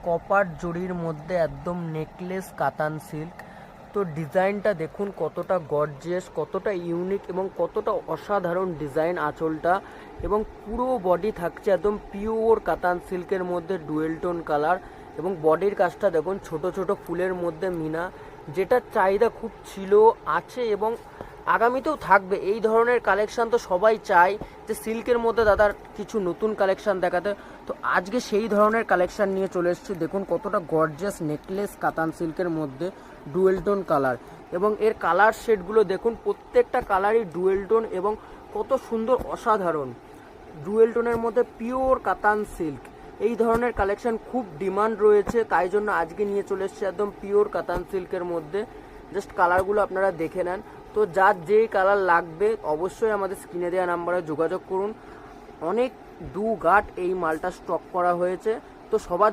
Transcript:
Copper জরির মধ্যে একদম নেকলেস কাতান সিল্ক। তো ডিজাইনটা দেখুন কতটা গর্জিয়াস, কতটা ইউনিক এবং কতটা অসাধারণ ডিজাইন আঁচলটা, এবং পুরো বডি থাকছে একদম পিওর কাতান সিল্কের মধ্যে ডুয়েল টোন কালার। এবং বডির কাজটা দেখুন ছোট ছোট ফুলের মধ্যে মিনা, যেটার চাহিদা খুব ছিল, আছে এবং আগামীতেও থাকবে। এই ধরনের কালেকশান তো সবাই চায় যে সিল্কের মধ্যে দাদার কিছু নতুন কালেকশান দেখাতে। তো আজকে সেই ধরনের কালেকশান নিয়ে চলে এসেছি। দেখুন কতটা গর্জিয়াস নেকলেস কাতান সিল্কের মধ্যে ডুয়েল টোন কালার, এবং এর কালার শেডগুলো দেখুন প্রত্যেকটা কালারই ডুয়েল টোন এবং কত সুন্দর, অসাধারণ। ডুয়েল টোনের মধ্যে পিওর কাতান সিল্ক, এই ধরনের কালেকশন খুব ডিমান্ড রয়েছে, তাই জন্য আজকে নিয়ে চলে এসেছি একদম পিওর কাতান সিল্কের মধ্যে। জাস্ট কালারগুলো আপনারা দেখে নেন। তো যার যেই কালার লাগবে অবশ্যই আমাদের স্ক্রিনে দেওয়া নাম্বারে যোগাযোগ করুন। অনেক দু গাঁট এই মালটা স্টক করা হয়েছে, তো সবার